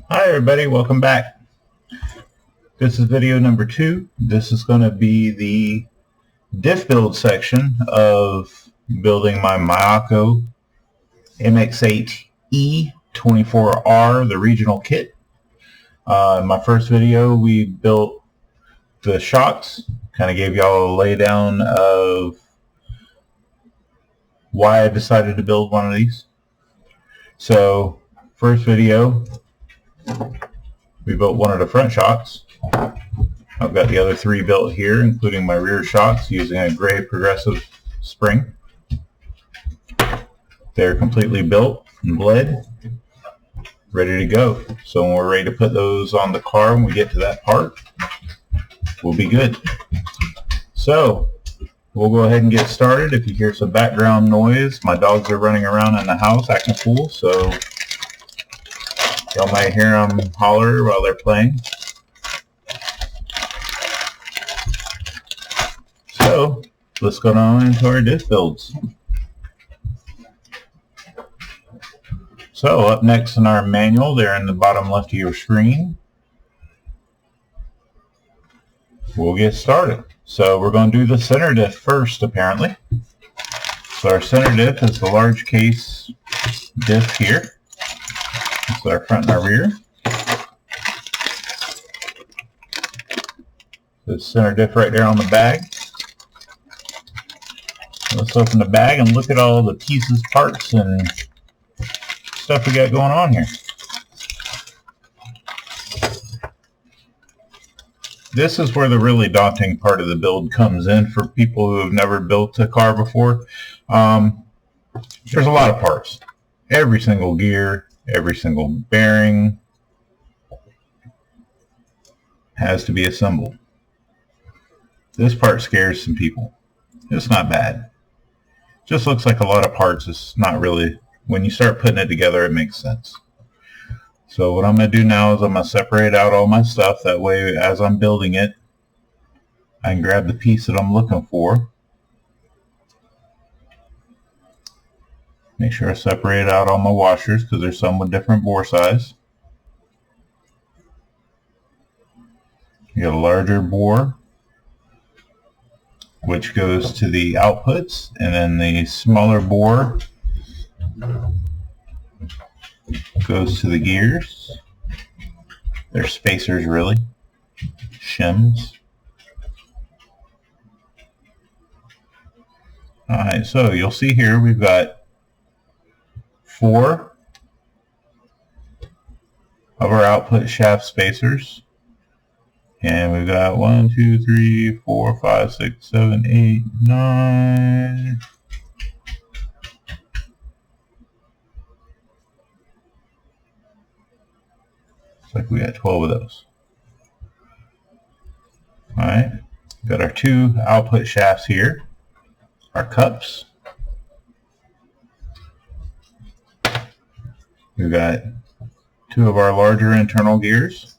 Hi everybody, welcome back. This is video number 2. This is going to be the diff build section of building my Mayako MX8E-24R, the regional kit. In my first video we built the shocks, kind of gave y'all a laydown of why I decided to build one of these. So first video, we built one of the front shocks. I've got the other 3 built here, including my rear shocks, using a gray progressive spring. They're completely built and bled, ready to go. So when we're ready to put those on the car, when we get to that part, we'll be good. So we'll go ahead and get started. If you hear some background noise, my dogs are running around in the house acting a fool, so y'all might hear them holler while they're playing. So let's go on into our diff builds. So up next in our manual, there in the bottom left of your screen, we'll get started. So we're going to do the center diff first, apparently. So our center diff is the large case diff here. This is our front and our rear. The center diff right there on the bag. Let's open the bag and look at all the pieces, parts, and stuff we got going on here. This is where the really daunting part of the build comes in for people who have never built a car before. There's a lot of parts. Every single gear, every single bearing has to be assembled. This part scares some people. It's not bad. Just looks like a lot of parts. It's not really. When you start putting it together, it makes sense. So what I'm going to do now is I'm going to separate out all my stuff. That way, as I'm building it, I can grab the piece that I'm looking for. Make sure I separate out all my washers because there's some with different bore size. You got a larger bore, which goes to the outputs, and then the smaller bore goes to the gears. They're spacers, really. Shims. Alright, so you'll see here we've got 4 of our output shaft spacers. And we've got 1, 2, 3, 4, 5, 6, 7, 8, 9. Looks like we got 12 of those. Alright, got our 2 output shafts here, our cups. We've got 2 of our larger internal gears.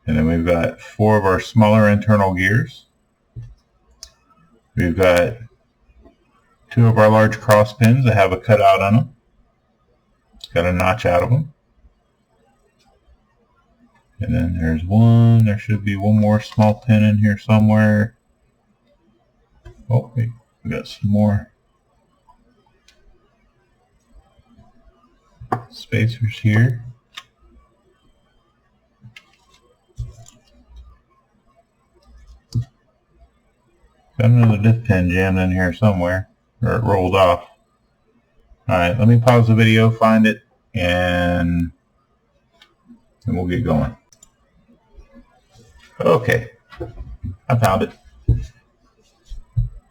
And then we've got 4 of our smaller internal gears. We've got 2 of our large cross pins that have a cutout on them. Got a notch out of them. And then there's one. There should be one more small pin in here somewhere. Oh, wait, we got some more spacers here. Got another diff pin jammed in here somewhere, or it rolled off. Alright, let me pause the video, find it, and we'll get going. Okay, I found it.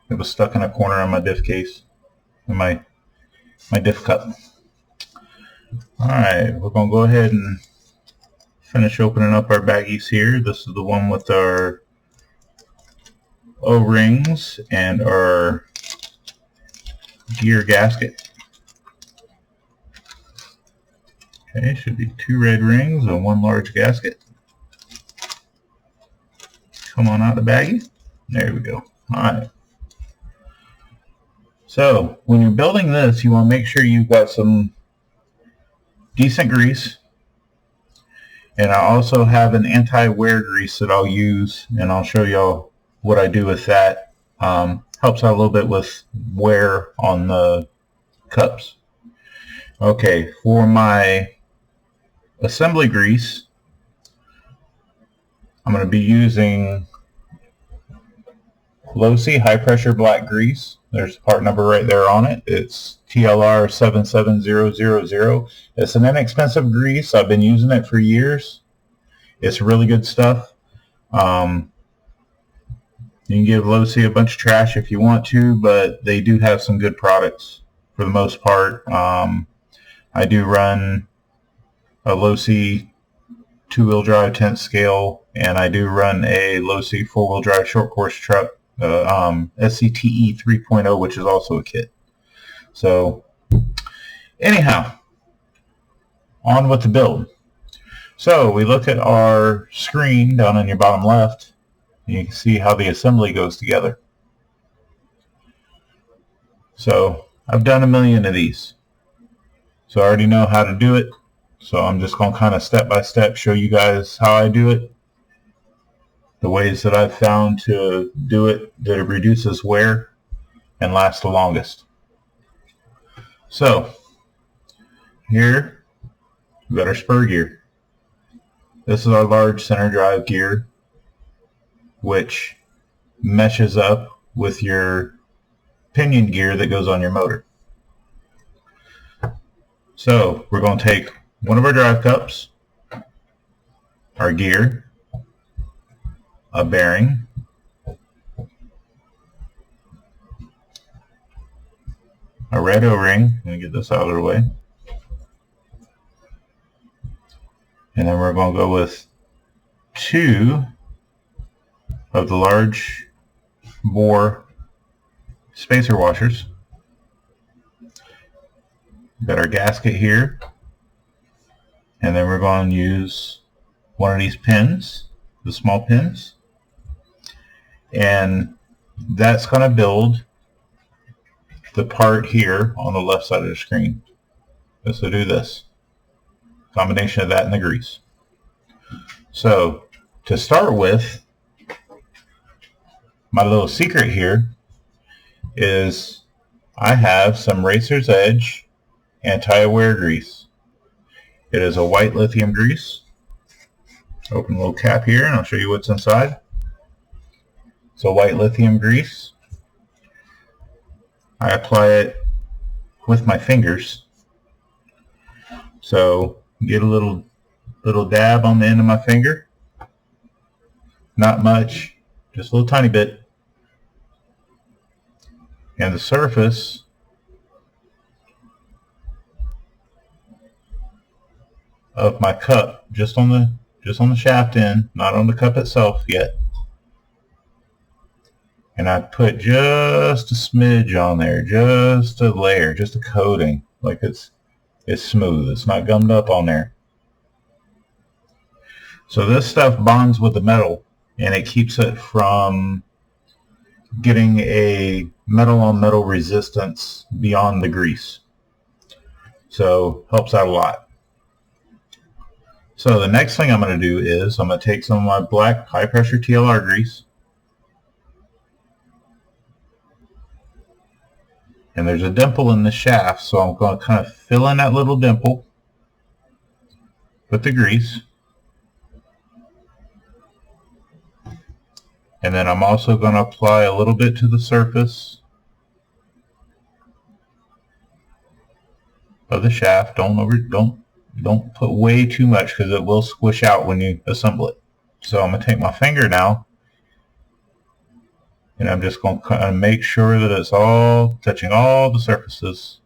It was stuck in a corner on my diff case, in my diff cup. Alright, we're going to go ahead and finish opening up our baggies here. This is the one with our O-rings and our gear gasket. Okay, should be 2 red rings and 1 large gasket. Come on out of the baggie. There we go. Alright. So when you're building this, you want to make sure you've got some decent grease And I also have an anti-wear grease that I'll use, and I'll show y'all what I do with that. Helps out a little bit with wear on the cups. Okay, for my assembly grease, I'm going to be using low C high pressure black grease. There's the part number right there on it. It's TLR 77000. It's an inexpensive grease. I've been using it for years. It's really good stuff. You can give low C a bunch of trash if you want to, but they do have some good products for the most part. I do run a low C two-wheel drive 10th scale, and I do run a low C four-wheel drive short course truck, SCTE 3.0, which is also a kit. So anyhow, on with the build. So we look at our screen down on your bottom left. You can see how the assembly goes together. So I've done a million of these, so I already know how to do it. So I'm just going to kind of step by step show you guys how I do it, the ways that I've found to do it that it reduces wear and lasts the longest. So here we've got our spur gear. This is our large center drive gear, which meshes up with your pinion gear that goes on your motor. So we're going to take one of our drive cups, our gear, a bearing, a red O-ring. Let me get this out of the way. And then we're going to go with 2 of the large bore spacer washers. We've got our gasket here. And then we're going to use one of these pins, the small pins. And that's going to build the part here on the left side of the screen. So do this. Combination of that and the grease. So to start with, my little secret here is I have some Racer's Edge anti-wear grease. It is a white lithium grease. Open the little cap here and I'll show you what's inside. It's a white lithium grease. I apply it with my fingers. So get a little dab on the end of my finger. Not much, just a little tiny bit. And the surface of my cup, just on the shaft end, not on the cup itself yet. And I put just a smidge on there, just a layer, just a coating, like it's smooth. It's not gummed up on there. So this stuff bonds with the metal, and it keeps it from getting a metal on metal resistance beyond the grease. So helps out a lot. So the next thing I'm going to do is I'm going to take some of my black high pressure TLR grease, and there's a dimple in the shaft, so I'm going to kind of fill in that little dimple with the grease. And then I'm also going to apply a little bit to the surface of the shaft. Don't put way too much because it will squish out when you assemble it. So I'm going to take my finger now, and I'm just going to kind of make sure that it's all touching all the surfaces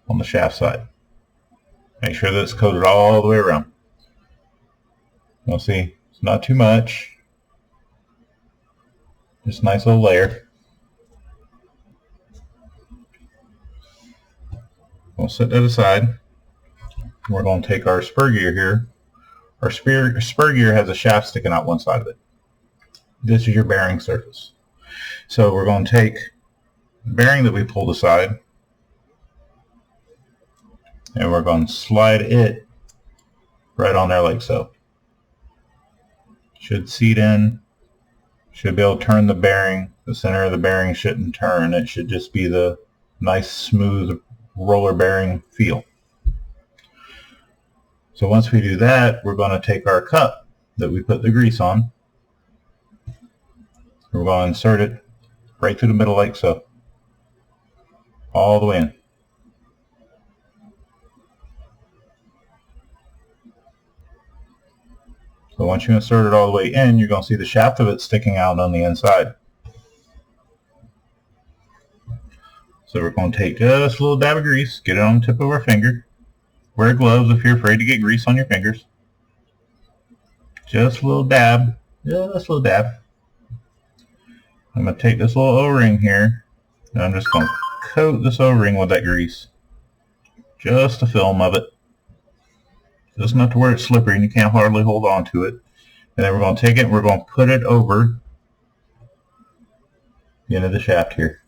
on the shaft side. Make sure that it's coated all the way around. You'll see it's not too much. Just a nice little layer. We'll set that aside. We're going to take our spur gear here. Our spur gear has a shaft sticking out one side of it. This is your bearing surface. So we're going to take the bearing that we pulled aside, and we're going to slide it right on there like so. Should seat in. Should be able to turn the bearing. The center of the bearing shouldn't turn. It should just be the nice smooth roller bearing feel. So once we do that, we're going to take our cup that we put the grease on. We're going to insert it right through the middle like so. All the way in. So once you insert it all the way in, you're going to see the shaft of it sticking out on the inside. So we're going to take just a little dab of grease, get it on the tip of our finger. Wear gloves if you're afraid to get grease on your fingers. Just a little dab. Just a little dab. I'm going to take this little O-ring here, and I'm just going to coat this O-ring with that grease. Just a film of it. Just enough to where it's slippery and you can't hardly hold on to it. And then we're going to take it and we're going to put it over the end of the shaft here.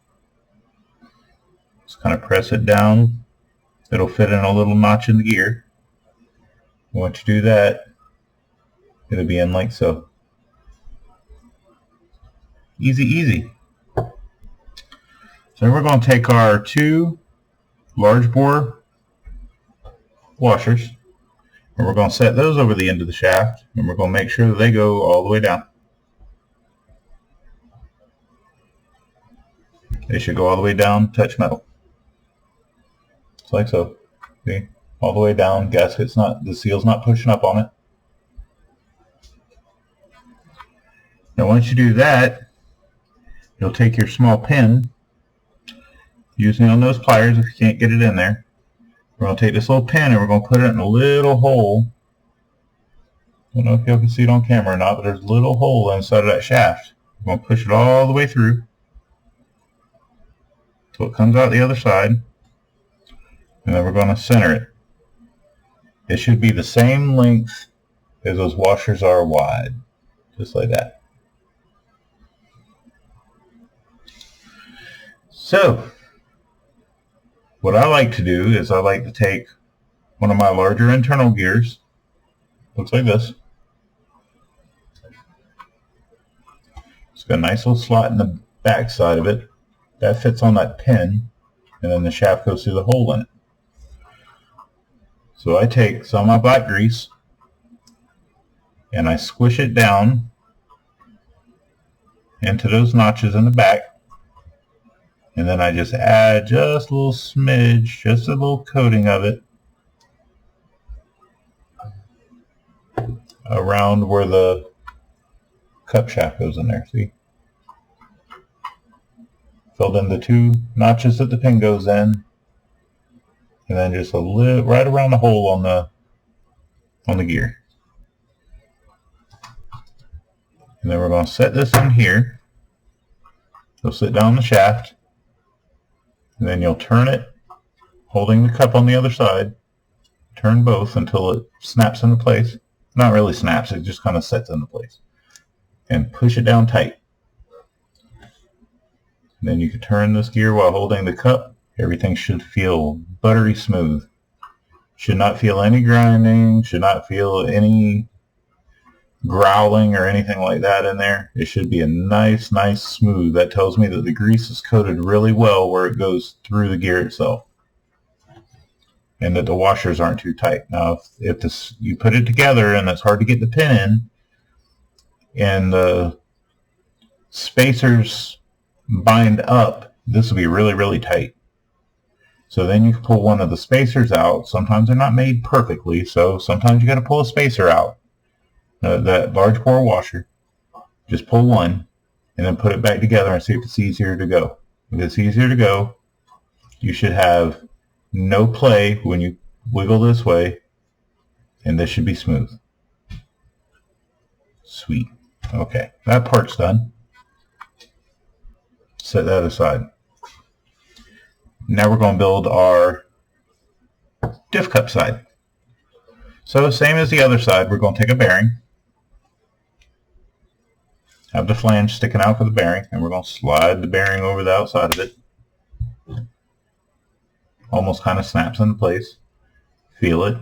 Just kind of press it down. It'll fit in a little notch in the gear. Once you do that, it'll be in like so. Easy, easy. So then we're going to take our 2 large bore washers, and we're going to set those over the end of the shaft, and we're going to make sure that they go all the way down. They should go all the way down, touch metal. Just like so. See? All the way down, gasket's not, the seal's not pushing up on it. Now once you do that, you'll take your small pin, using on those pliers if you can't get it in there. We're going to take this little pin and we're going to put it in a little hole. I don't know if y'all can see it on camera or not, but there's a little hole inside of that shaft. We're going to push it all the way through so it comes out the other side, and then we're going to center it. It should be the same length as those washers are wide, just like that. So, what I like to do is I like to take one of my larger internal gears, looks like this. It's got a nice little slot in the back side of it. That fits on that pin, and then the shaft goes through the hole in it. So I take some of my black grease, and I squish it down into those notches in the back. And then I just add just a little smidge, just a little coating of it around where the cup shaft goes in there. See? Filled in the 2 notches that the pin goes in, and then just a little right around the hole on the gear. And then we're going to set this in here. It'll sit down the shaft. And then you'll turn it, holding the cup on the other side. Turn both until it snaps into place. Not really snaps, it just kind of sets into place. And push it down tight. And then you can turn this gear while holding the cup. Everything should feel buttery smooth. Should not feel any grinding, should not feel any growling or anything like that in there. It should be a nice smooth. That tells me that the grease is coated really well where it goes through the gear itself, and that the washers aren't too tight. Now if this, you put it together and it's hard to get the pin in, and the spacers bind up, this will be really tight. So then you can pull one of the spacers out. Sometimes they're not made perfectly, so sometimes you got to pull a spacer out. That large bore washer, just pull one and then put it back together and see if it's easier to go. If it's easier to go, you should have no play when you wiggle this way, and this should be smooth. Sweet. Okay, that part's done. Set that aside. Now we're going to build our diff cup side. So same as the other side, we're going to take a bearing. Have the flange sticking out for the bearing, and we're going to slide the bearing over the outside of it. Almost kind of snaps into place. Feel it.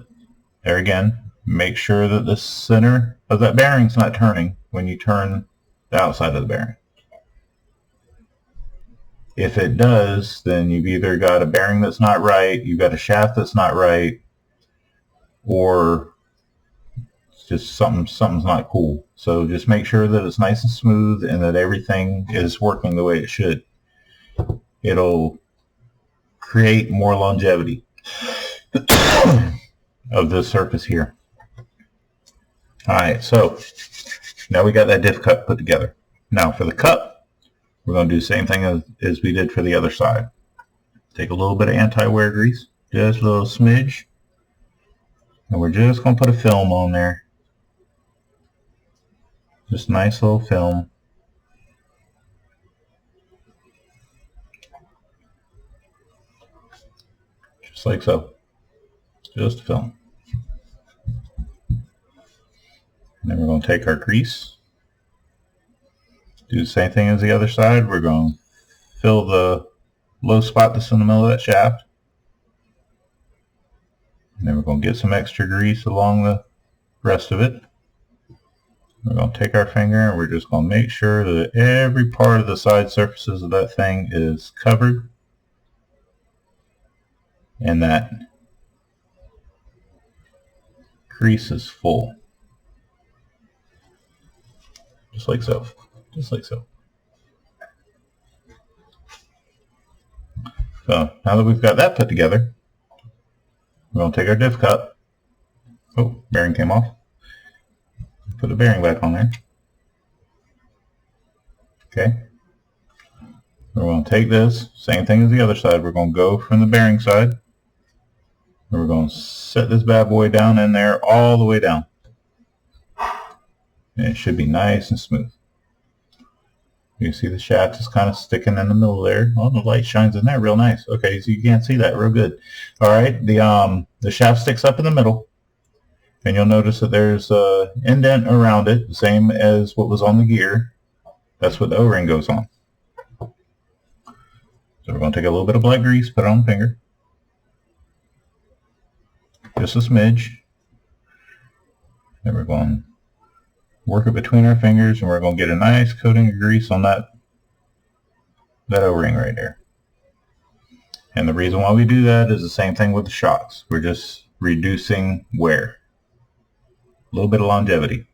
There again, make sure that the center of that bearing's not turning when you turn the outside of the bearing. If it does, then you've either got a bearing that's not right, you've got a shaft that's not right, or it's just something's not cool. So just make sure that it's nice and smooth and that everything is working the way it should. It'll create more longevity of this surface here. Alright, so now we got that diff cup put together. Now for the cup, we're going to do the same thing as we did for the other side. Take a little bit of anti-wear grease, just a little smidge, and we're just going to put a film on there. Just a nice little film. Just like so. Just a film. And then we're going to take our grease, do the same thing as the other side. We're going to fill the low spot that's in the middle of that shaft. And then we're going to get some extra grease along the rest of it. We're going to take our finger and we're just going to make sure that every part of the side surfaces of that thing is covered and that grease is full. Just like so. Just like so. So now that we've got that put together, we're going to take our diff cup. Oh, bearing came off. Put the bearing back on there. Okay. We're going to take this, same thing as the other side. We're going to go from the bearing side. And we're going to set this bad boy down in there all the way down. And it should be nice and smooth. You can see the shaft is kind of sticking in the middle there. Oh, the light shines in there real nice. Okay, so you can't see that real good. Alright, the shaft sticks up in the middle. And you'll notice that there's an indent around it, the same as what was on the gear. That's what the O-ring goes on. So we're going to take a little bit of black grease, put it on the finger. Just a smidge. Then we're going to work it between our fingers, and we're going to get a nice coating of grease on that O-ring right there. And the reason why we do that is the same thing with the shocks. We're just reducing wear. A little bit of longevity.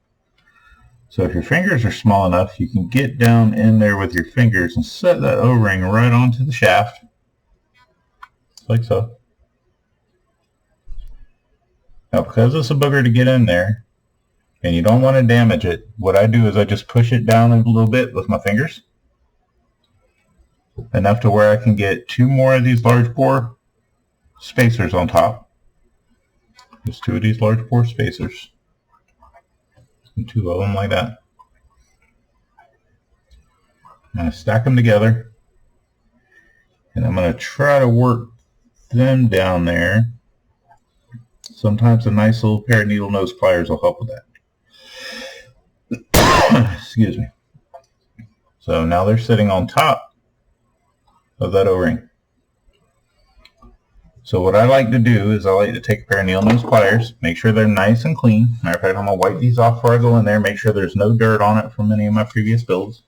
So if your fingers are small enough, you can get down in there with your fingers and set that O-ring right onto the shaft. Like so. Now because it's a booger to get in there, and you don't want to damage it, what I do is I just push it down a little bit with my fingers. Enough to where I can get 2 more of these large bore spacers on top. Just 2 of these large bore spacers. And 2 of them like that. I'm going to stack them together. And I'm going to try to work them down there. Sometimes a nice little pair of needle nose pliers will help with that. Excuse me. So now they're sitting on top of that O-ring. So what I like to do is I like to take a pair of needle nose pliers, make sure they're nice and clean. Matter of fact, I'm going to wipe these off before I go in there, make sure there's no dirt on it from any of my previous builds.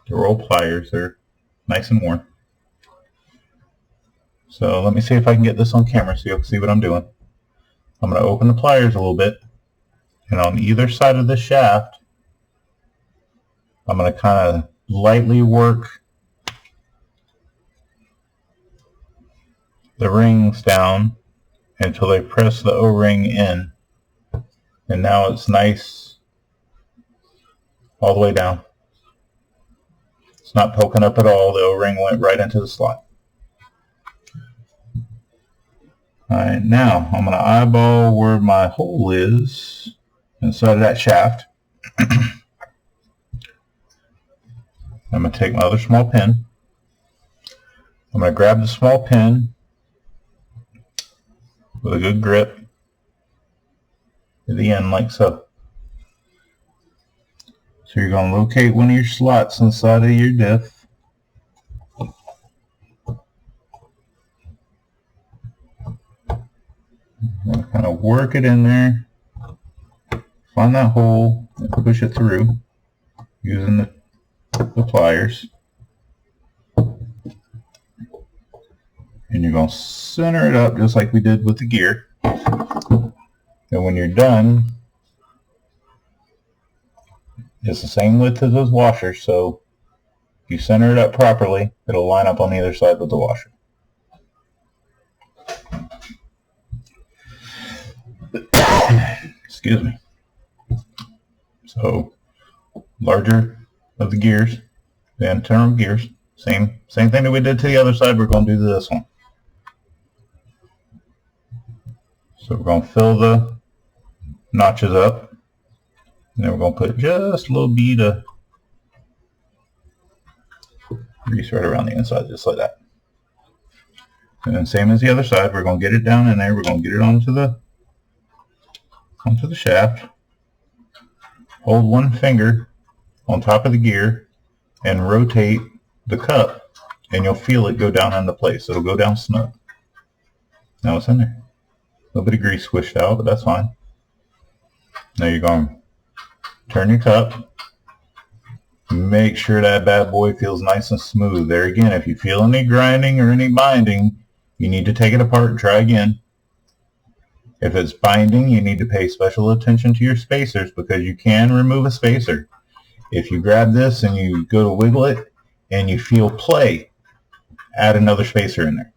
They're old pliers, they're nice and worn. So let me see if I can get this on camera so you'll see what I'm doing. I'm going to open the pliers a little bit, and on either side of the shaft, I'm going to kind of lightly work the rings down until they press the O-ring in. And now it's nice all the way down. It's not poking up at all. The O-ring went right into the slot. Alright, now I'm going to eyeball where my hole is inside of that shaft. I'm going to take my other small pin. I'm going to grab the small pin with a good grip at the end like so. So you're going to locate one of your slots inside of your diff. I'm going to kind of work it in there, find that hole, and push it through using the pliers. And you're going to center it up just like we did with the gear. And when you're done, it's the same width as those washers, so if you center it up properly, it'll line up on either side with the washer. Excuse me. So, larger of the gears, the internal gears, same thing that we did to the other side, we're going to do to this one. So we're going to fill the notches up, and then we're going to put just a little bead of grease right around the inside, just like that. And then same as the other side, we're going to get it down in there, we're going to get it onto the shaft, hold one finger on top of the gear, and rotate the cup, and you'll feel it go down into place. It'll go down snug. Now it's in there. A little bit of grease squished out, but that's fine. Now you're going to turn your cup. Make sure that bad boy feels nice and smooth. There again, if you feel any grinding or any binding, you need to take it apart and try again. If it's binding, you need to pay special attention to your spacers because you can remove a spacer. If you grab this and you go to wiggle it and you feel play, add another spacer in there.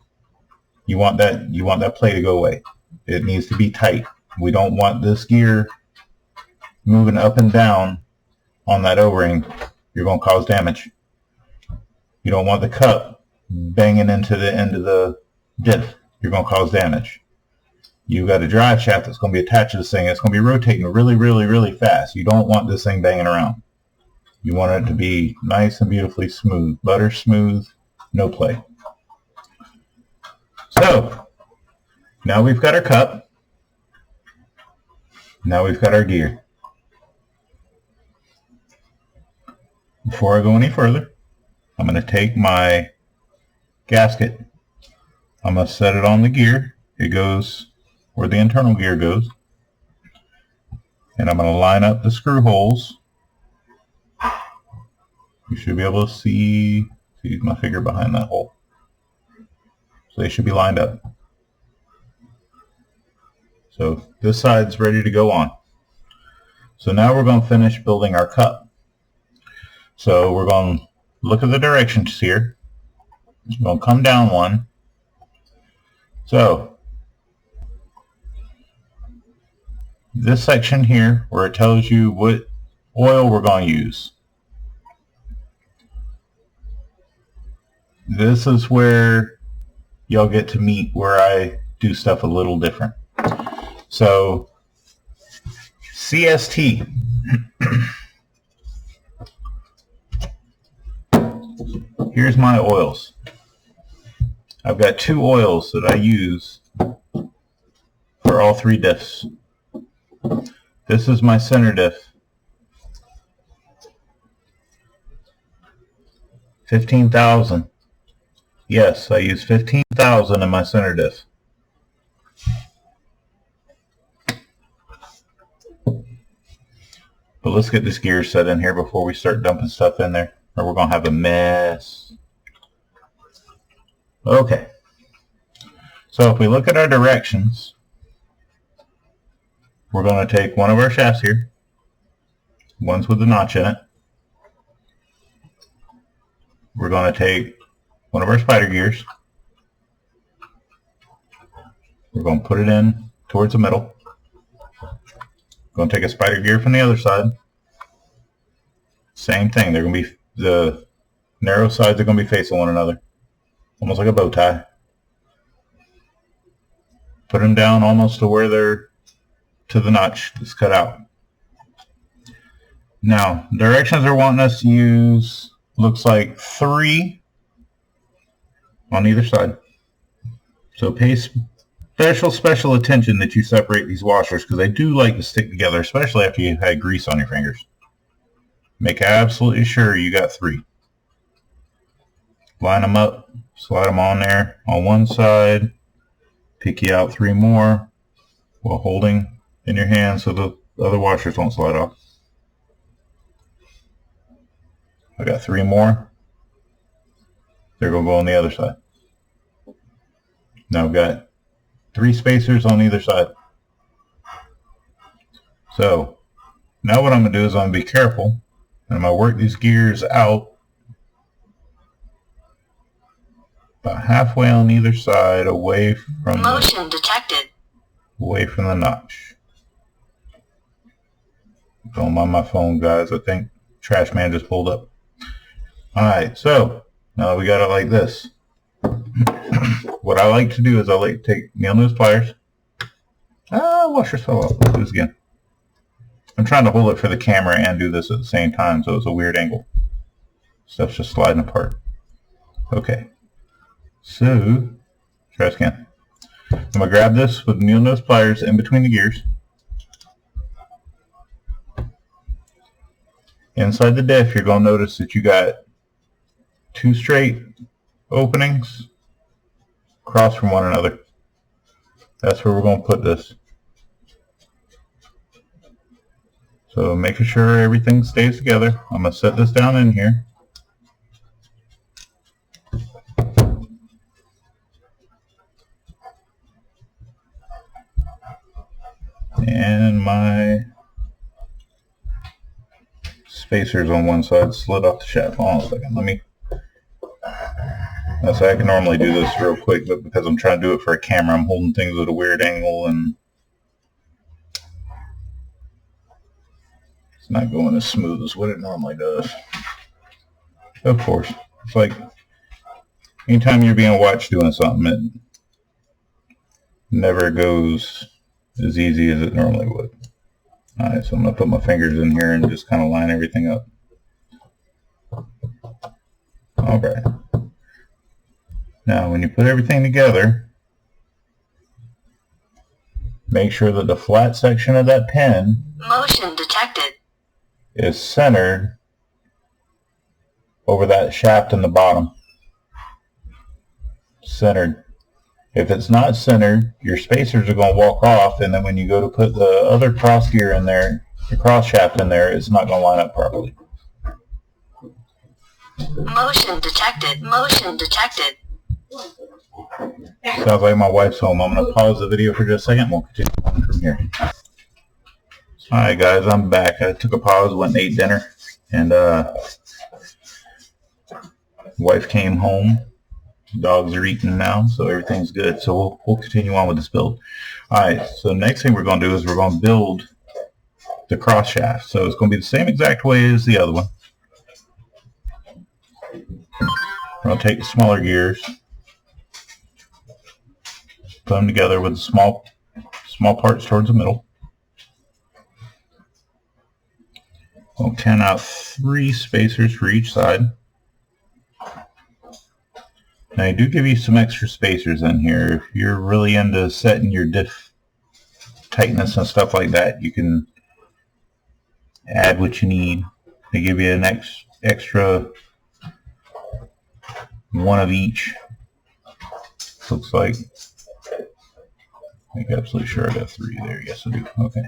You want that play to go away. It needs to be tight. We don't want this gear moving up and down on that O-ring. You're going to cause damage. You don't want the cup banging into the end of the diff. You're going to cause damage. You've got a drive shaft that's going to be attached to this thing. It's going to be rotating really, really, really fast. You don't want this thing banging around. You want it to be nice and beautifully smooth. Butter smooth, no play. So, now we've got our cup. Now we've got our gear. Before I go any further, I'm going to take my gasket. I'm going to set it on the gear. It goes where the internal gear goes. And I'm going to line up the screw holes. You should be able to see my finger behind that hole. So they should be lined up. So this side's ready to go on. So now we're going to finish building our cup. So we're going to look at the directions here. We're going to come down one. So this section here where it tells you what oil we're going to use. This is where y'all get to meet where I do stuff a little different. So CST. Here's my oils. I've got 2 oils that I use for all 3 diffs. This is my center diff. 15,000. Yes, I use 15,000 in my center diff. But let's get this gear set in here before we start dumping stuff in there, or we're going to have a mess. Okay. So if we look at our directions, we're going to take one of our shafts here, one's with the notch in it. We're going to take one of our spider gears. We're going to put it in towards the middle. Going to take a spider gear from the other side. Same thing. They're going to be, the narrow sides are going to be facing one another, almost like a bow tie. Put them down almost to where they're to the notch that's cut out. Now, directions they're wanting us to use looks like 3 on either side. So pay special attention that you separate these washers because they do like to stick together, especially after you've had grease on your fingers. Make absolutely sure you got 3. Line them up, slide them on there on one side, pick you out 3 more, while holding in your hand so the other washers won't slide off. I got 3 more. They're going to go on the other side. Now I've got 3 spacers on either side. So now what I'm going to do is I'm going to be careful, and I'm going to work these gears out about halfway on either side, away from motion detected. Away from the notch. Don't mind my phone, guys. I think Trash Man just pulled up. Alright, so now we got it like this. What I like to do is I like to take nail nose pliers. Washers fell off. Let's do this again. I'm trying to hold it for the camera and do this at the same time, so it's a weird angle. Stuff's just sliding apart. Okay. So, try again. I'm going to grab this with nail nose pliers in between the gears. Inside the diff, you're going to notice that you got 2 straight openings across from one another. That's where we're going to put this. So making sure everything stays together. I'm going to set this down in here. And my spacers on one side slid off the shaft. Hold on a second. That's how I can normally do this real quick, but because I'm trying to do it for a camera, I'm holding things at a weird angle and it's not going as smooth as what it normally does. Of course, it's like anytime you're being watched doing something, it never goes as easy as it normally would. Alright, so I'm going to put my fingers in here and just kind of line everything up. Alright. Now when you put everything together, make sure that the flat section of that pin motion detected is centered over that shaft in the bottom. Centered. If it's not centered, your spacers are going to walk off, and then when you go to put the other cross gear in there, the cross shaft in there, it's not going to line up properly. Motion detected. Motion detected. Sounds like my wife's home. I'm going to pause the video for just a second and we'll continue on from here. Alright guys, I'm back. I took a pause, went and ate dinner, and wife came home. Dogs are eating now, so everything's good. So we'll continue on with this build. Alright, so next thing we're going to do is we're going to build the cross shaft. So it's going to be the same exact way as the other one. We're going to take the smaller gears, put them together with the small parts towards the middle. We'll count out 3 spacers for each side. Now I do give you some extra spacers in here. If you're really into setting your diff tightness and stuff like that, you can add what you need. They give you an extra 1 of each. Looks like, I'm absolutely sure I got 3 there. Yes, I do. Okay.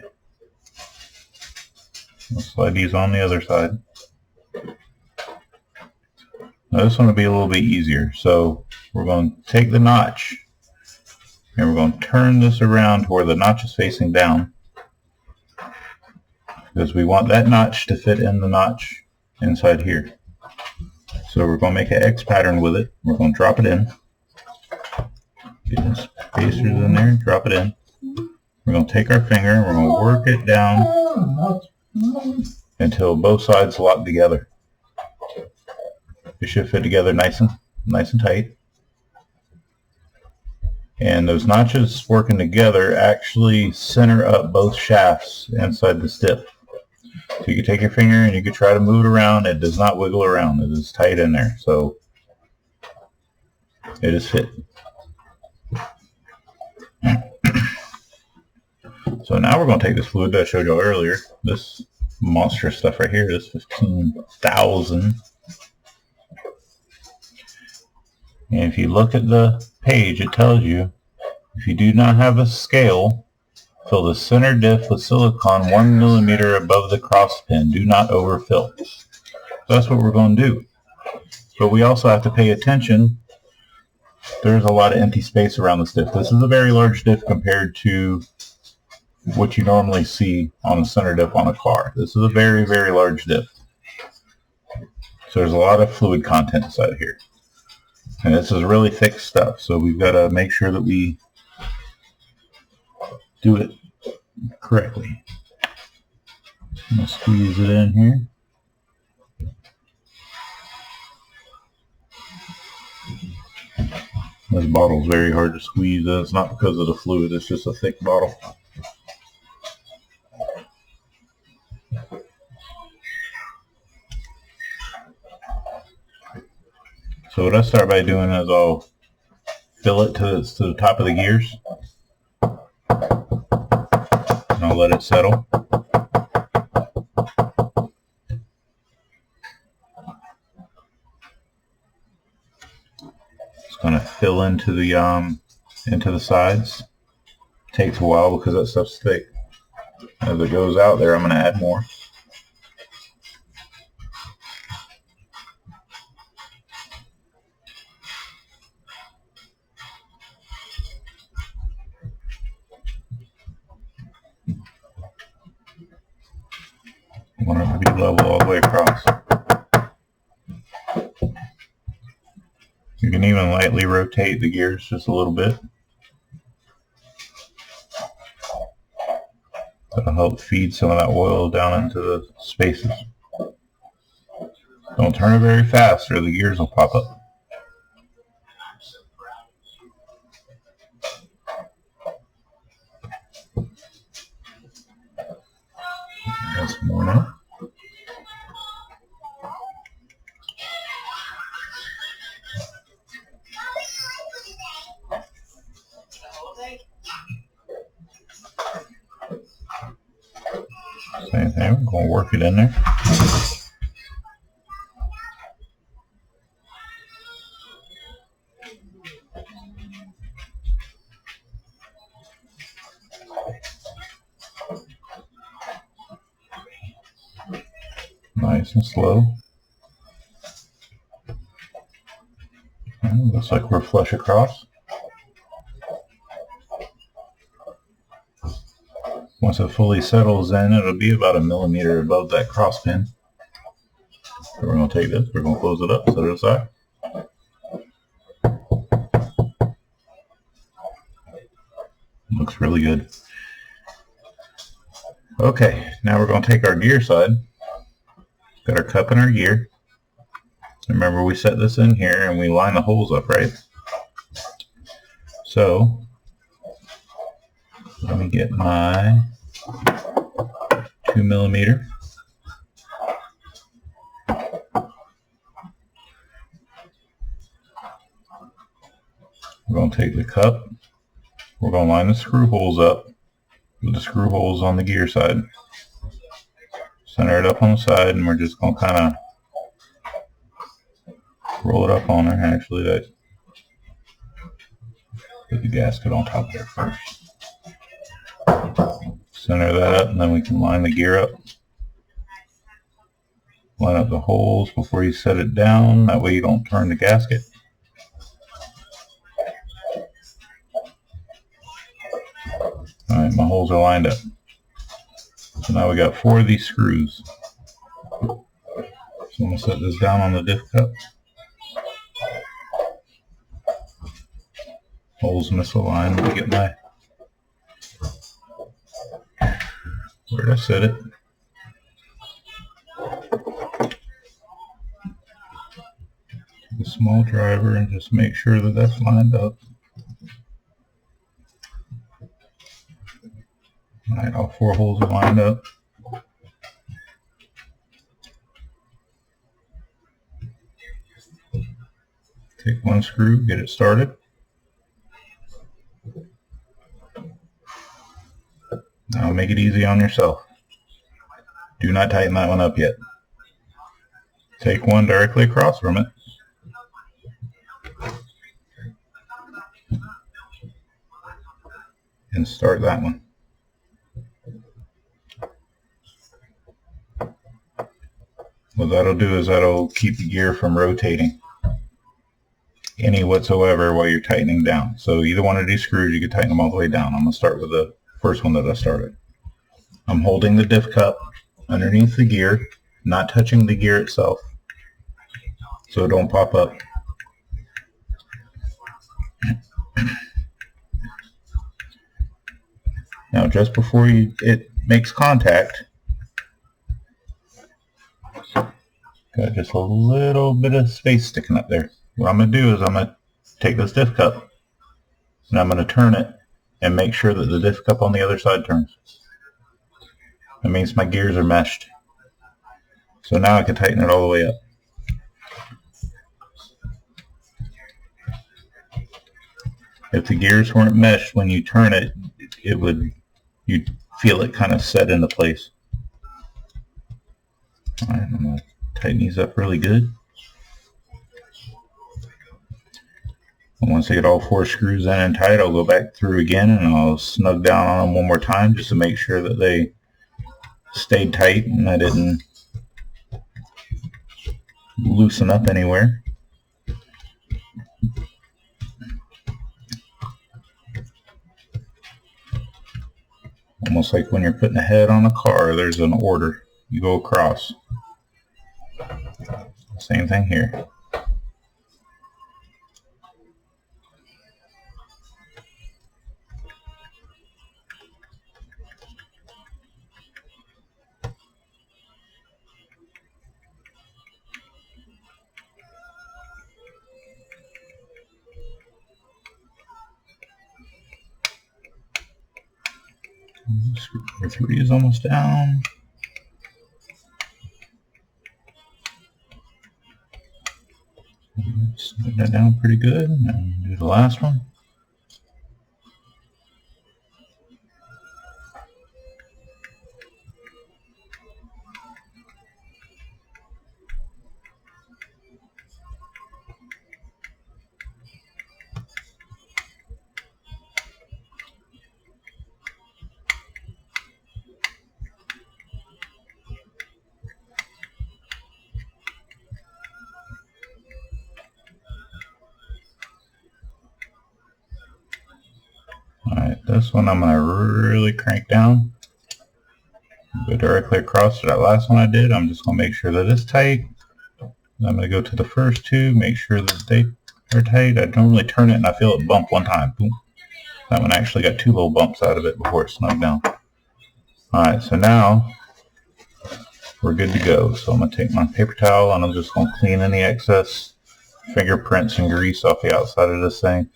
I'll slide these on the other side. Now this one will be a little bit easier. So we're going to take the notch and we're going to turn this around to where the notch is facing down, because we want that notch to fit in the notch inside here. So we're going to make an X pattern with it. We're going to drop it in. Get the spacers in there, drop it in. We're going to take our finger and we're going to work it down until both sides lock together. It should fit together nice and tight. And those notches working together actually center up both shafts inside the diff. So you can take your finger and you can try to move it around. It does not wiggle around. It is tight in there. So it is fit. So now we're going to take this fluid that I showed you earlier, this monstrous stuff right here, this 15,000. And if you look at the page, it tells you if you do not have a scale Fill the center diff with silicone 1 millimeter above the cross pin. Do not overfill. So that's what we're going to do. But we also have to pay attention. There's a lot of empty space around this diff. This is a very large diff compared to what you normally see on a center diff on a car. This is a very, very large diff. So there's a lot of fluid content inside here. And this is really thick stuff, so we've got to make sure that we do it correctly. I'm going to squeeze it in here. This bottle's very hard to squeeze. It's not because of the fluid, it's just a thick bottle. So what I start by doing is I'll fill it to the top of the gears. And I'll let it settle. It's going to fill into the sides. Takes a while because that stuff's thick. As it goes out there, I'm going to add more. I want it to be level all the way across. You can even lightly rotate the gears just a little bit. That'll help feed some of that oil down into the spaces. Don't turn it very fast or the gears will pop up. Add some more now. Same thing, we're going to work it in there. Nice and slow. And looks like we're flush across. Once it fully settles in, it'll be about 1 millimeter above that cross pin. So we're going to take this, we're going to close it up, set it aside. Looks really good. Okay, now we're going to take our gear side. Got our cup and our gear. Remember, we set this in here and we line the holes up, right? So let me get my 2 millimeter. We're going to take the cup. We're going to line the screw holes up with the screw holes on the gear side. Center it up on the side, and we're just going to kind of roll it up on there. Actually, that put the gasket on top there first. Center that up, and then we can line the gear up. Line up the holes before you set it down. That way you don't turn the gasket. Alright, my holes are lined up. So now we got 4 of these screws. So I'm going to set this down on the diff cup. Holes misaligned. Let me get my... Where did I set it? Take a small driver and just make sure that that's lined up. Alright, all 4 holes are lined up. Take one screw, get it started. Now make it easy on yourself. Do not tighten that one up yet. Take one directly across from it. And start that one. What that'll do is that'll keep the gear from rotating any whatsoever while you're tightening down. So either one of these screws, you can tighten them all the way down. I'm going to start with the first one that I started. I'm holding the diff cup underneath the gear, not touching the gear itself, so it don't pop up. Now just before it makes contact, got just a little bit of space sticking up there. What I'm going to do is I'm going to take this diff cup and I'm going to turn it and make sure that the diff cup on the other side turns. That means my gears are meshed. So now I can tighten it all the way up. If the gears weren't meshed when you turn it, you'd feel it kind of set into place. Alright, I'm going to tighten these up really good. And once I get all 4 screws in and tight, I'll go back through again and I'll snug down on them one more time just to make sure that they stayed tight and I didn't loosen up anywhere. Almost like when you're putting a head on a car, there's an order. You go across. Same thing here. Screw number 3 is almost down. Snug that down pretty good. And do the last one. Alright, this one I'm going to really crank down. Go directly across to that last one I did. I'm just going to make sure that it's tight. I'm going to go to the first 2, make sure that they are tight. I don't really turn it and I feel it bump one time. Boom. That one actually got 2 little bumps out of it before it snugged down. Alright, so now we're good to go. So I'm going to take my paper towel and I'm just going to clean any excess fingerprints and grease off the outside of this thing.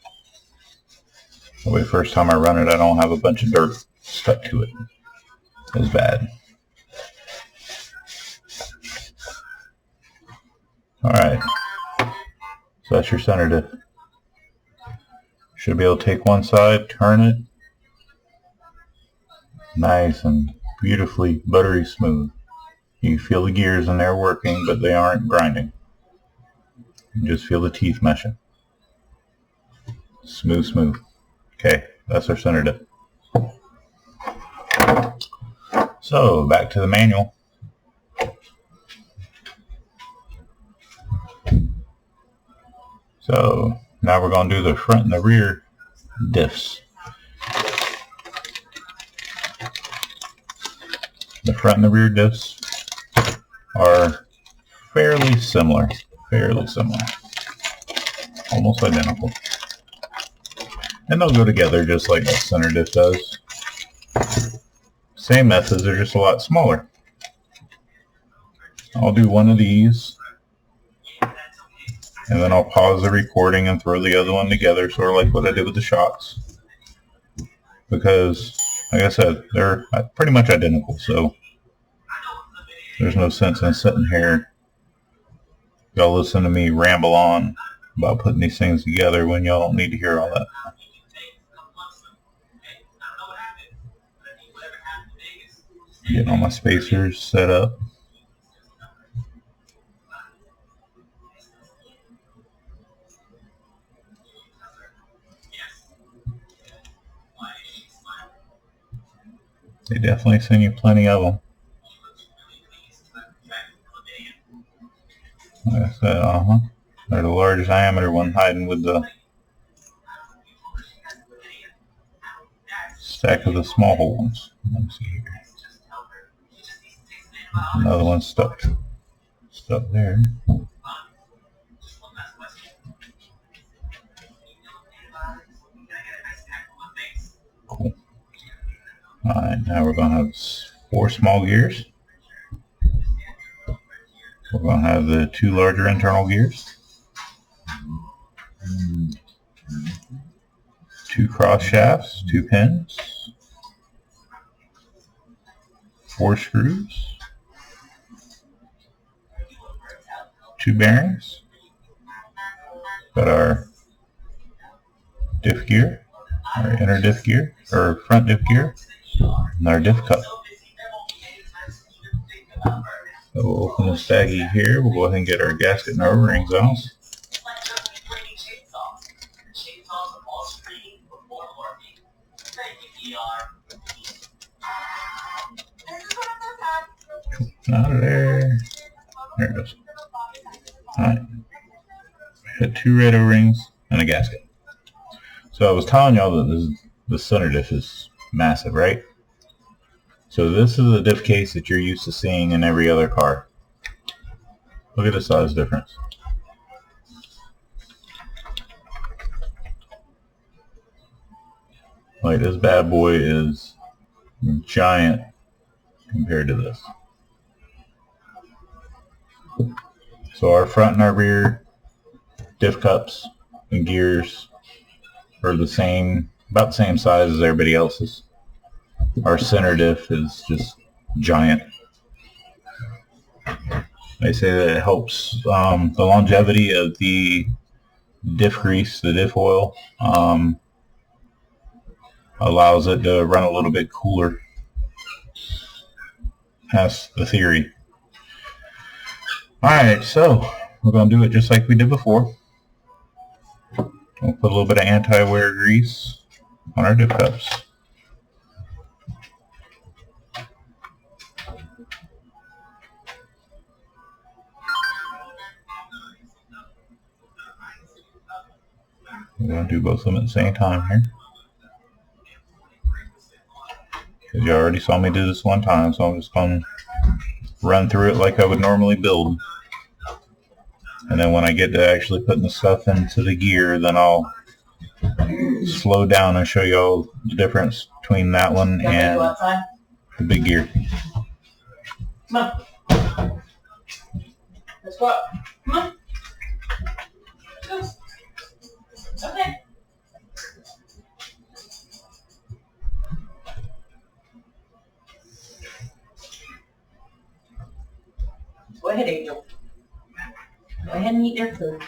That way, first time I run it, I don't have a bunch of dirt stuck to it. It's bad. Alright, so that's your center diff. Should be able to take one side, turn it. Nice and beautifully buttery smooth. You feel the gears in there working, but they aren't grinding. You just feel the teeth meshing. Smooth, smooth. Okay, that's our center diff. So, back to the manual. So, now we're going to do the front and the rear diffs. The front and the rear diffs are fairly similar. Almost identical. And they'll go together just like that center diff does. Same methods, they're just a lot smaller. I'll do one of these, and then I'll pause the recording and throw the other one together, sort of like what I did with the shocks. Because, like I said, they're pretty much identical, so there's no sense in sitting here. Y'all listen to me ramble on about putting these things together when y'all don't need to hear all that. Getting all my spacers set up. They definitely send you plenty of them. So, they're the large diameter one hiding with the stack of the small hole ones. Let me see here. Another one stuck there. Cool. Alright, now we're going to have 4 small gears. We're going to have the 2 larger internal gears. 2 cross shafts, 2 pins, 4 screws, 2 bearings. Got our diff gear, our inner diff gear, or front diff gear, and our diff cup. So we'll open this baggie here. We'll go ahead and get our gasket and our O-rings out. Out of there. There it goes. Alright. Got 2 red O-rings and a gasket. So I was telling y'all that the center diff is massive, right? So this is the diff case that you're used to seeing in every other car. Look at the size difference. Like, this bad boy is giant compared to this. So our front and our rear diff cups and gears are the same, about the same size as everybody else's. Our center diff is just giant. They say that it helps the longevity of the diff grease, the diff oil, allows it to run a little bit cooler. That's the theory. Alright, so we're going to do it just like we did before. We'll put a little bit of anti-wear grease on our diff cups. We're going to do both of them at the same time here. Because you already saw me do this one time, so I'm just going to run through it like I would normally build. And then when I get to actually putting the stuff into the gear, then I'll slow down and show you all the difference between that one and the big gear. Come on. Let's go up. Come on. Let's go. Okay. Go ahead, Angel. Go ahead and eat their food.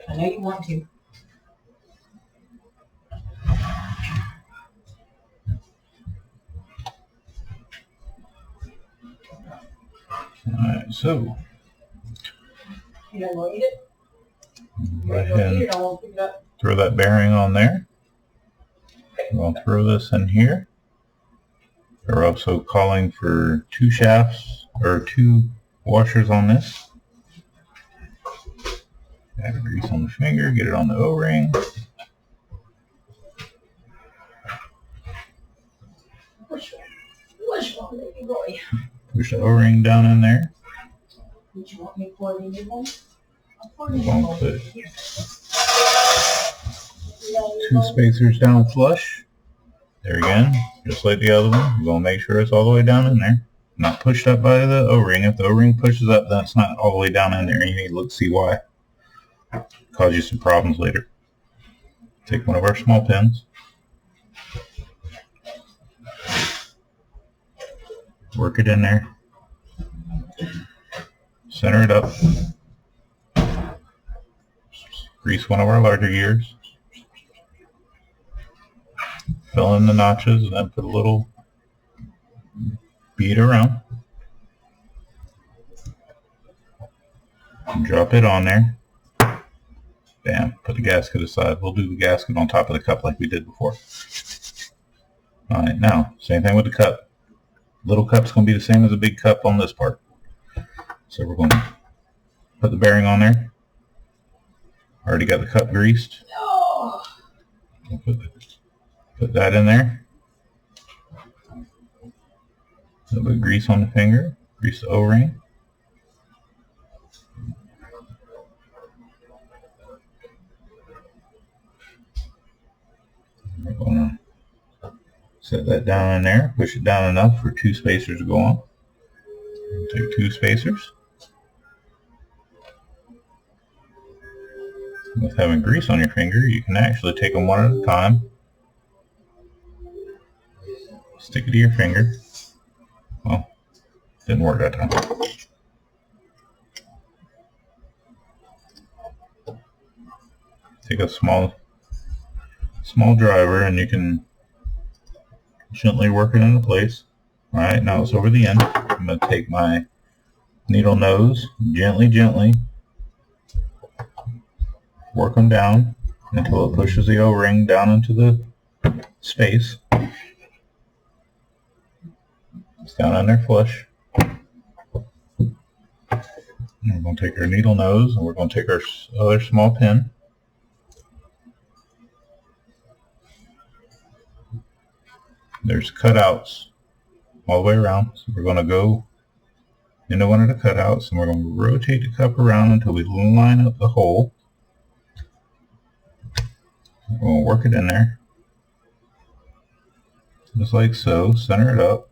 I know you want to. Alright, so You don't want to eat it? go ahead You and don't want to pick it up? throw that bearing on there. We'll throw this in here. We're also calling for 2 shafts or 2 washers on this. Add grease on the finger, get it on the O-ring. Which one, baby boy? Push the O-ring down in there. Would you want me to pour it in your bowl? I'll pour it We're in your going bowl. to put Here. 2 spacers down flush. There again, just like the other one. You're going to make sure it's all the way down in there. Not pushed up by the O-ring. If the O-ring pushes up, then it's not all the way down in there. You need to look see why. Cause you some problems later. Take one of our small pins. Work it in there. Center it up. Grease one of our larger gears. Fill in the notches and then put a little bead around. Drop it on there. Bam. Put the gasket aside. We'll do the gasket on top of the cup like we did before. Alright, now, same thing with the cup. Little cup's going to be the same as a big cup on this part. So we're going to put the bearing on there. Already got the cup greased. No. We'll put that in there. A little bit of grease on the finger. Grease the O-ring. We're going to set that down in there. Push it down enough for 2 spacers to go on. We'll take 2 spacers. With having grease on your finger, you can actually take them one at a time. Stick it to your finger. Well, didn't work that time. Take a small driver and you can gently work it into place. Alright, now it's over the end. I'm going to take my needle nose, gently work them down until it pushes the O-ring down into the space. It's down on there flush. And we're going to take our needle nose and we're going to take our other small pin. There's cutouts all the way around, so we're going to go into one of the cutouts and we're going to rotate the cup around until we line up the hole. We're going to work it in there, just like so. Center it up.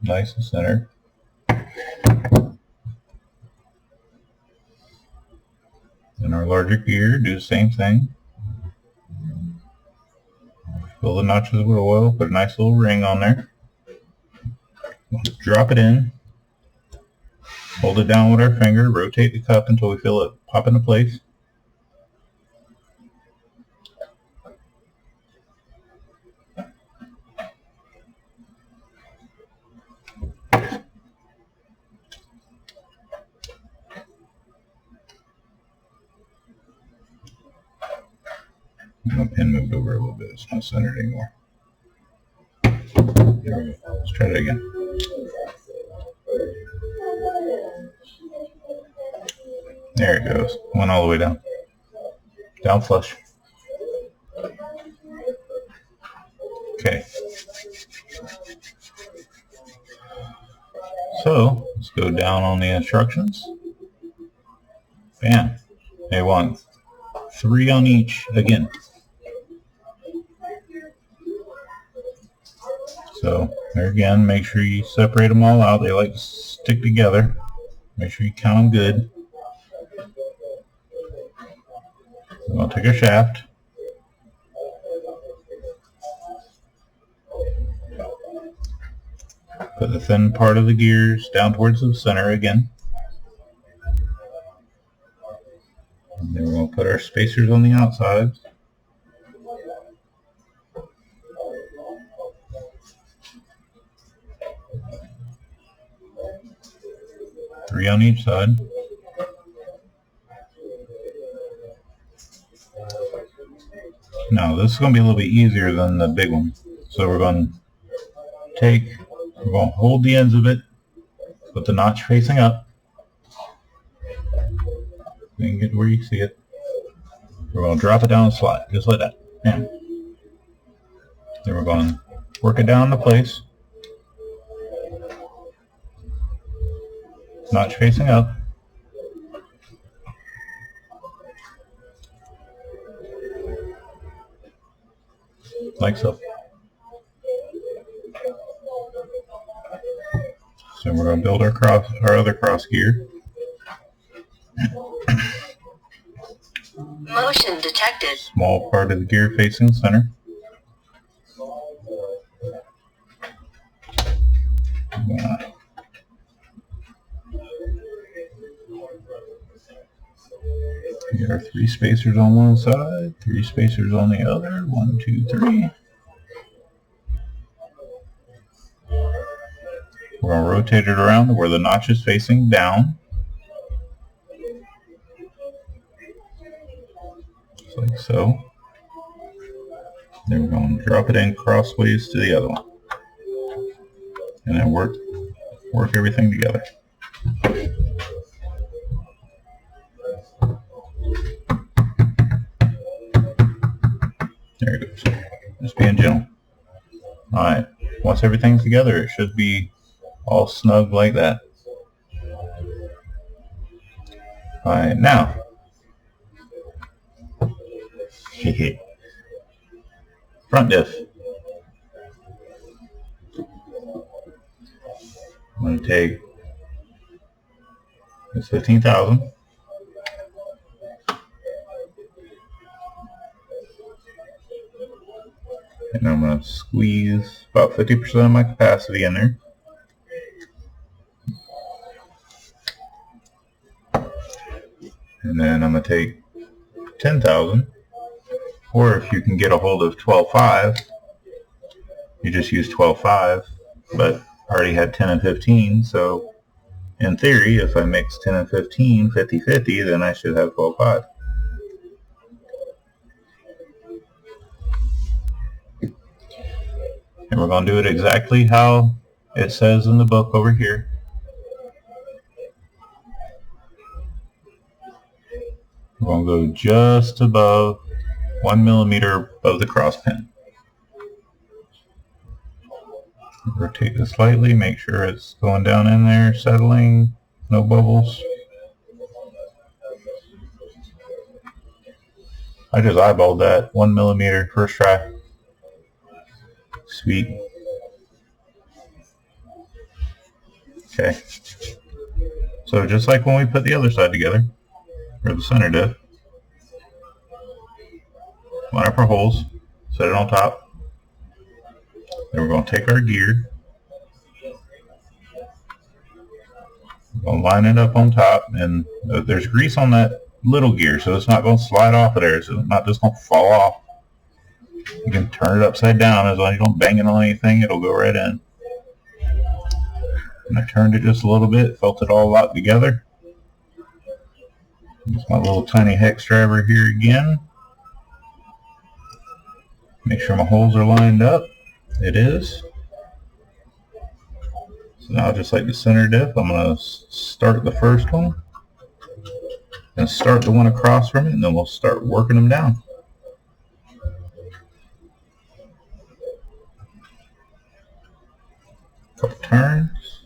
Nice and centered. In our larger gear, do the same thing. Fill the notches with oil, put a nice little ring on there. Drop it in. Hold it down with our finger, rotate the cup until we feel it pop into place. My pen moved over a little bit, it's not centered anymore. There we go. Let's try that again. There it goes. Went all the way down. Down flush. Okay. So, let's go down on the instructions. Bam. They want 3 on each again. So, there again, make sure you separate them all out. They like to stick together. Make sure you count them good. We're going to take our shaft. Put the thin part of the gears down towards the center again. And then we're going to put our spacers on the outside. Three on each side. Now this is going to be a little bit easier than the big one. So we're going to hold the ends of it with the notch facing up. You can get where you see it. We're going to drop it down and slide, just like that. Bam. Then we're going to work it down into place. Notch facing up. Like so. So we're going to build our other cross gear. Motion detected. Small part of the gear facing center. Get our 3 spacers on one side, 3 spacers on the other. 1, 2, 3. We're going to rotate it around to where the notch is facing down. Just like so. Then we're going to drop it in crossways to the other one. And then work everything together. There it goes. Just being gentle. Alright, once everything's together, it should be all snug like that. Alright, now. Front diff. I'm going to take this 15,000. And I'm going to squeeze about 50% of my capacity in there. And then I'm going to take 10,000. Or if you can get a hold of 12.5, you just use 12.5. But I already had 10 and 15, so in theory, if I mix 10 and 15, 50-50, then I should have 12.5. And we're going to do it exactly how it says in the book over here. We're going to go just above 1 millimeter above the cross pin. Rotate this slightly, make sure it's going down in there, settling, no bubbles. I just eyeballed that 1 millimeter first try. Sweet. Okay. So just like when we put the other side together, or the center diff, line up our holes, set it on top. Then we're going to take our gear, we're going to line it up on top, and there's grease on that little gear, so it's not going to slide off of there, so it's not just going to fall off. You can turn it upside down, as long as you don't bang it on anything, it'll go right in. And I turned it just a little bit, felt it all locked together. There's my little tiny hex driver here again. Make sure my holes are lined up. It is. So now, just like the center diff, I'm going to start the first one and start the one across from it, and then we'll start working them down. Couple turns.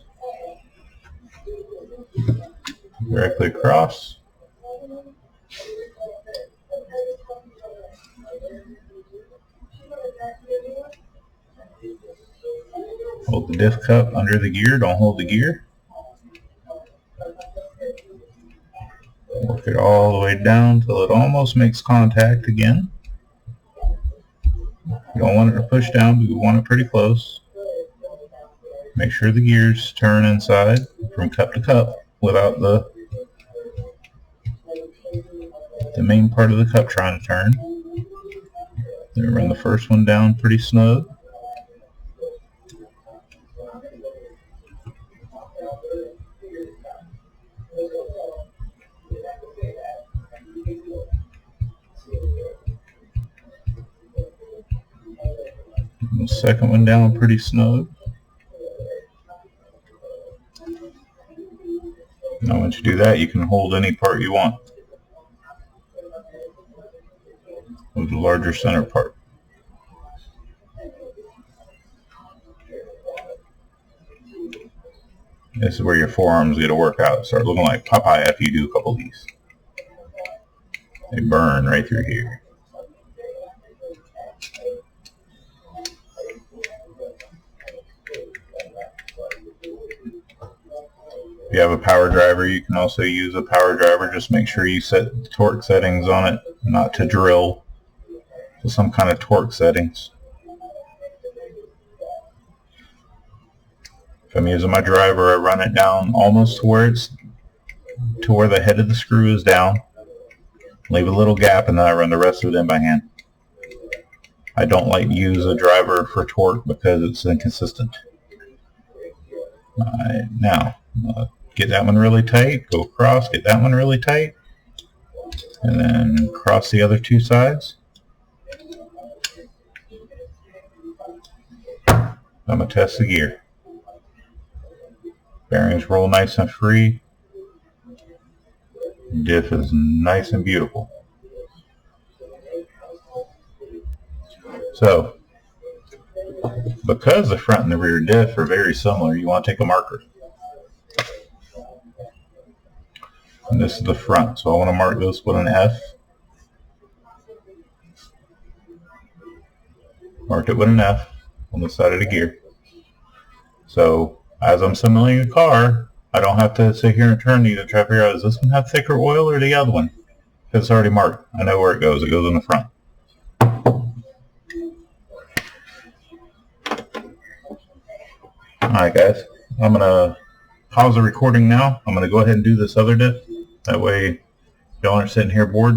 Directly across. Hold the diff cup under the gear, don't hold the gear. Work it all the way down till it almost makes contact again. You don't want it to push down, but you want it pretty close. Make sure the gears turn inside from cup to cup without the main part of the cup trying to turn. Then run the first one down pretty snug. The second one down pretty snug. Now once you do that, you can hold any part you want of the larger center part. This is where your forearms get to work out. Start looking like Popeye after you do a couple of these. They burn right through here. If you have a power driver, you can also use a power driver. Just make sure you set torque settings on it, not to drill, to some kind of torque settings. If I'm using my driver, I run it down almost to where the head of the screw is down. Leave a little gap, and then I run the rest of it in by hand. I don't like to use a driver for torque because it's inconsistent. Alright, now get that one really tight, go across, get that one really tight, and then cross the other two sides. I'm going to test the gear. Bearings roll nice and free. Diff is nice and beautiful. So, because the front and the rear diff are very similar, you want to take a marker. And this is the front, so I want to mark this with an F. Marked it with an F on the side of the gear. So, as I'm assembling the car, I don't have to sit here and turn to try to figure out, does this one have thicker oil or the other one? Because it's already marked. I know where it goes. It goes in the front. Alright guys, I'm going to pause the recording now. I'm going to go ahead and do this other diff. That way y'all aren't sitting here bored.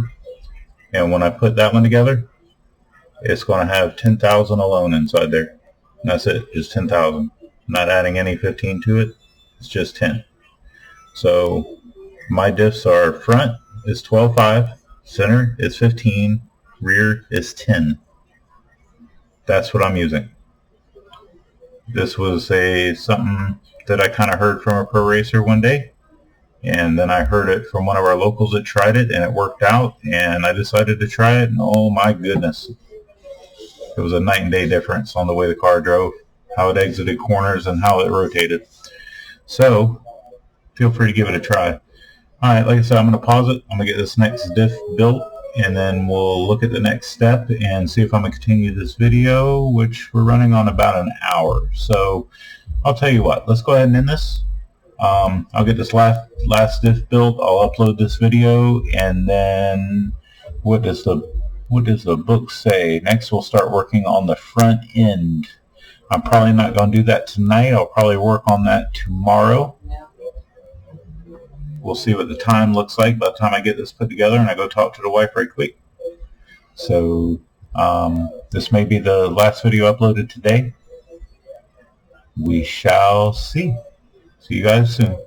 And when I put that one together, it's going to have 10,000 alone inside there. And that's it, just 10,000. Not adding any 15 to it, it's just 10. So my diffs are front is 12.5, center is 15, rear is 10. That's what I'm using. This was something that I kind of heard from a pro racer one day, and then I heard it from one of our locals that tried it, and it worked out, and I decided to try it, and oh my goodness, it was a night and day difference on the way the car drove, how it exited corners, and how it rotated. So feel free to give it a try. Alright, like I said, I'm going to pause it. I'm going to get this next diff built, and then we'll look at the next step and see if I'm going to continue this video, which we're running on about an hour. So I'll tell you what, let's go ahead and end this. I'll get this last diff built. I'll upload this video, and then what does the book say? Next we'll start working on the front end. I'm probably not going to do that tonight. I'll probably work on that tomorrow. We'll see what the time looks like by the time I get this put together and I go talk to the wife right quick. So this may be the last video uploaded today. We shall see. See you guys soon.